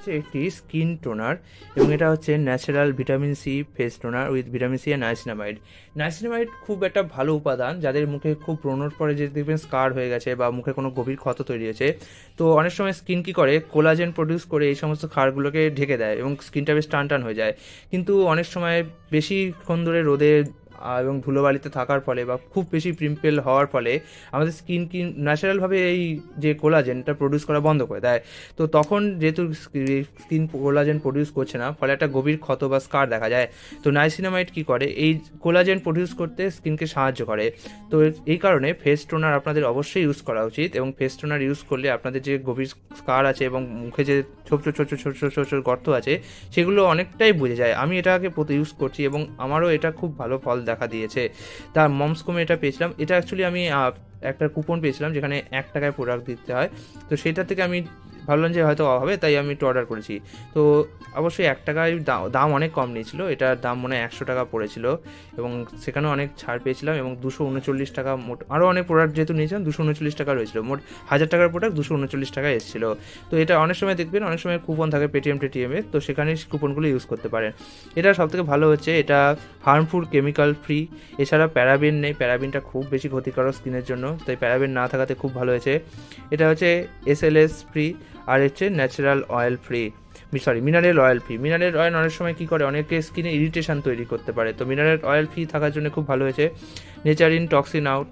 হচ্ছে একটি skin toner এবং এটা হচ্ছে natural vitamin C face toner with vitamin C and niacinamide. Niacinamide খুব একটা ভালো উপাদান, যাদের মুখে খুব ব্রণর পরে যে দেখবেন স্কার হয়ে গেছে বা মুখে কোনো গভীর ক্ষত তৈরি হয়েছে, তো অনেক সময় স্কিন কী করে কোলাজেন প্রডিউস করে এই সমস্ত ক্ষারগুলোকে ঢেকে দেয় এবং স্কিনটা বেশ টান টান হয়ে যায়। কিন্তু অনেক সময় বেশিক্ষণ ধরে রোদে এবং ধুলোবালিতে থাকার ফলে বা খুব বেশি পিম্পল হওয়ার ফলে আমাদের স্কিন ন্যাচারালভাবে এই যে কোলাজেনটা প্রডিউস করা বন্ধ করে দেয়। তো তখন যেহেতু স্কিন কোলাজেন প্রডিউস করছে না, ফলে একটা গভীর ক্ষত বা স্কার দেখা যায়। তো নাইসিনামাইড কী করে, এই কোলাজেন প্রডিউস করতে স্কিনকে সাহায্য করে। তো এই কারণে ফেস টোনার আপনাদের অবশ্যই ইউজ করা উচিত, এবং ফেস টোনার ইউজ করলে আপনাদের যে গভীর স্কার আছে এবং মুখে যে ছোট ছোট ছোট ছোট ছোট ছোট গর্ত আছে সেগুলো অনেকটাই বুঝে যায়। আমি এটাকে ইউজ করছি এবং আমারও এটা খুব ভালো ফল দেখা দিয়েছে। তার মমসকমে এটা পেয়েছিলাম। এটা অ্যাকচুয়ালি আমি একটা কুপন পেয়েছিলাম যেখানে 1 টাকায় প্রোডাক্ট দিতে হয়। তো সেটা থেকে আমি ভাবলাম যে হয়তো হবে, তাই আমি একটু অর্ডার করেছি। তো অবশ্যই 1 টাকায় দাম অনেক কম নিয়েছিল, এটার দাম মনে হয় 100 টাকা পড়েছিল এবং সেখানেও অনেক ছাড় পেয়েছিলাম এবং 239 টাকা মোট। আরও অনেক প্রোডাক্ট যেহেতু নিয়েছিলাম 239 টাকা রয়েছিল, মোট 1000 টাকার প্রোডাক্ট 239 টাকায় এসেছিলো। তো এটা অনেক সময় দেখবেন অনেক সময় কুপন থাকে পেটিএম টেটিএমে, তো সেখানে কুপনগুলো ইউজ করতে পারেন। এটা সবথেকে ভালো হচ্ছে এটা হার্মফুল কেমিক্যাল ফ্রি, এছাড়া প্যারাবিন নেই। প্যারাবিনটা খুব বেশি ক্ষতিকারক স্কিনের জন্য, তাই প্যারাবিন না থাকাতে খুব ভালো হয়েছে। এটা হচ্ছে এসএলএস ফ্রি, আর হচ্ছে natural oil free, mineral oil free. Mineral oil অনেক সময় কী করে, অনেকে স্কিনে ইরিটেশন তৈরি করতে পারে, তো মিনারেল অয়েল ফ্রি থাকার জন্য খুব ভালো হয়েছে। নেচারিন টক্সিন আউট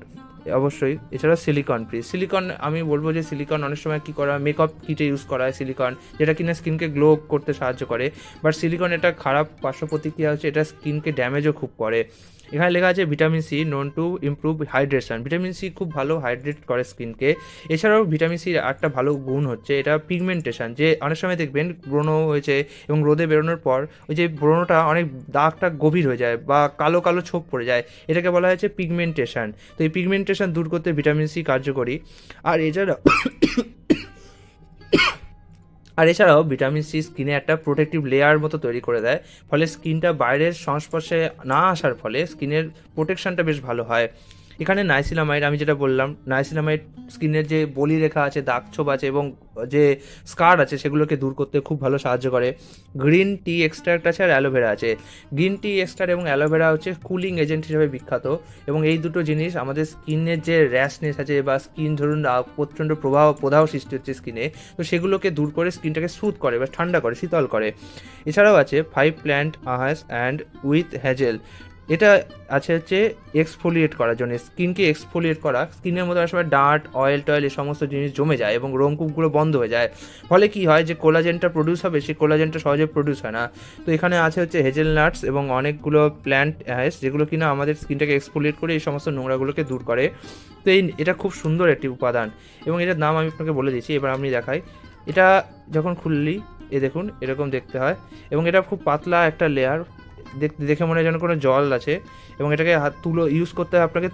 অবশ্যই। এছাড়া সিলিকন ফ্রি। সিলিকন আমি বলবো যে সিলিকন অনেক সময় কী করা, মেকআপ কিটে ইউজ করা হয় সিলিকন, যেটা কিনা স্কিনকে গ্লো করতে সাহায্য করে। বাট সিলিকন এটা খারাপ পার্শ্ব প্রতিক্রিয়া হচ্ছে, এটা স্কিনকে ড্যামেজও খুব করে। এখানে লেখা আছে vitamin C known to improve hydration. Vitamin C খুব ভালো হাইড্রেট করে স্কিনকে। এছাড়াও ভিটামিন সির একটা ভালো গুণ হচ্ছে এটা পিগমেন্টেশন, যে অনেক সময় দেখবেন ব্রণ হয়েছে এবং রোদে বেরোনোর পর ওই যে ব্রণটা অনেক দাগটা গভীর হয়ে যায় বা কালো কালো ছোপ পড়ে যায়, এটাকে বলা হয়েছে পিগমেন্টেশন। তো এই পিগমেন্টেশন দূর করতে ভিটামিন সি কার্যকরী। আর এছাড়াও ভিটামিন সি স্কিনে একটা প্রোটেক্টিভ লেয়ার মতো তৈরি করে দেয়, ফলে স্কিনটা বাইরের সংস্পর্শে না আসার ফলে স্কিনের প্রোটেকশনটা বেশ ভালো হয়। এখানে নাইসিনামাইড, আমি যেটা বললাম, নাইসিনামাইড স্কিনের যে বলি রেখা আছে, দাগ ছোপ আছে এবং যে স্কার আছে সেগুলোকে দূর করতে খুব ভালো সাহায্য করে। গ্রিন টি এক্সট্রাক্ট আছে আর অ্যালোভেরা আছে। গ্রিন টি এক্সট্রাক্ট এবং অ্যালোভেরা হচ্ছে কুলিং এজেন্ট হিসেবে বিখ্যাত, এবং এই দুটো জিনিস আমাদের স্কিনের যে র্যাশনেস আছে বা স্কিন ধরুন প্রচণ্ড প্রদাহ সৃষ্টি হচ্ছে স্কিনে, তো সেগুলোকে দূর করে স্কিনটাকে স্মুথ করে বা ঠান্ডা করে, শীতল করে। এছাড়াও আছে 5 প্ল্যান্ট আহাস অ্যান্ড উইথ হ্যাজেল। এটা আছে হচ্ছে এক্সফোলিয়েট করার জন্য, স্কিনকে এক্সফোলিয়েট করা। স্কিনের মধ্যে অনেক সময় ডার্ট অয়েল টয়েল এই সমস্ত জিনিস জমে যায় এবং রোমকূপগুলো বন্ধ হয়ে যায়, ফলে কি হয় যে কোলাজেনটা প্রডিউস হবে, সেই কোলাজেনটা সহজে প্রডিউস হয় না। তো এখানে আছে হচ্ছে হেজেলনাটস এবং অনেকগুলো প্ল্যান্ট অ্যাস, যেগুলো কিনা আমাদের স্কিনটাকে এক্সফোলিয়েট করে এই সমস্ত নোংরাগুলোকে দূর করে। তো এটা খুব সুন্দর একটি উপাদান এবং এটার নাম আমি আপনাকে বলে দিচ্ছি, এবার আমি দেখাই। এটা যখন খুললি দেখুন এরকম দেখতে হয় এবং এটা খুব পাতলা একটা লেয়ার, দেখে মনে হয় যেন কোনো জল আছে, এবং এটাকে তুলো ইউজ করতে হয় আপনাকে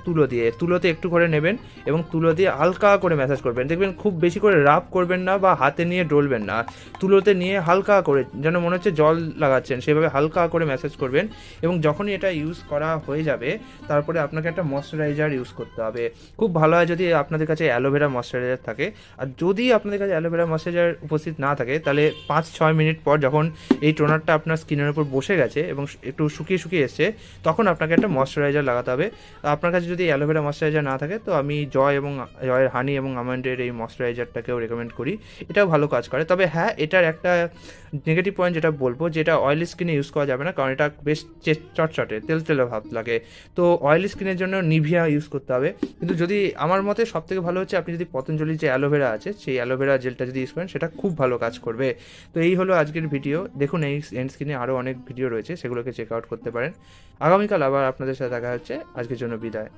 তুলোতে একটু করে নেবেন এবং তুলো দিয়ে হালকা করে ম্যাসাজ করবেন। দেখবেন খুব বেশি করে রাব করবেন না বা হাতে নিয়ে ডলবেন না, তুলোতে নিয়ে হালকা করে যেন মনে হচ্ছে জল লাগাচ্ছেন সেভাবে হালকা করে ম্যাসাজ করবেন। এবং যখনই এটা ইউজ করা হয়ে যাবে তারপরে আপনাকে একটা ময়শ্চারাইজার ইউজ করতে হবে। খুব ভালো হয় যদি আপনাদের কাছে অ্যালোভেরা ময়শ্চারাইজার থাকে, আর যদি আপনাদের কাছে অ্যালোভেরা ময়শ্চারাইজার উপস্থিত না থাকে তাহলে 5-6 মিনিট পর যখন এই টোনারটা আপনার স্কিনের উপর বসে গেছে এবং একটু শুকিয়ে শুকিয়ে এসছে, তখন আপনাকে একটা ময়শ্চারাইজার লাগাতে হবে। আপনার কাছে যদি অ্যালোভেরা ময়শ্চারাইজার না থাকে তো আমি জয়ের হানি এবং আমন্ডের এই ময়শ্চারাইজারটাকেও রেকমেন্ড করি, এটাও ভালো কাজ করে। তবে হ্যাঁ, এটার একটা নেগেটিভ পয়েন্ট যেটা বলবো, যেটা অয়েলি স্কিনে ইউজ করা যাবে না, কারণ এটা বেশ চটচটে তেল ভাব লাগে। তো অয়েলি স্কিনের জন্য নিভিয়া ইউজ করতে হবে। কিন্তু যদি আমার মতে সবথেকে ভালো হচ্ছে আপনি যদি পতঞ্জলির যে অ্যালোভেরা আছে সেই অ্যালোভেরা জেলটা যদি ইউজ করেন, সেটা খুব ভালো কাজ করবে। তো এই হলো আজকের ভিডিও। দেখুন এই এন্ড স্কিনে আরও অনেক ভিডিও রয়েছে, সেগুলোকে চেক আউট করতে পারেন। আগামীকাল আবার আপনাদের সাথে দেখা হচ্ছে। আজকের জন্য বিদায়।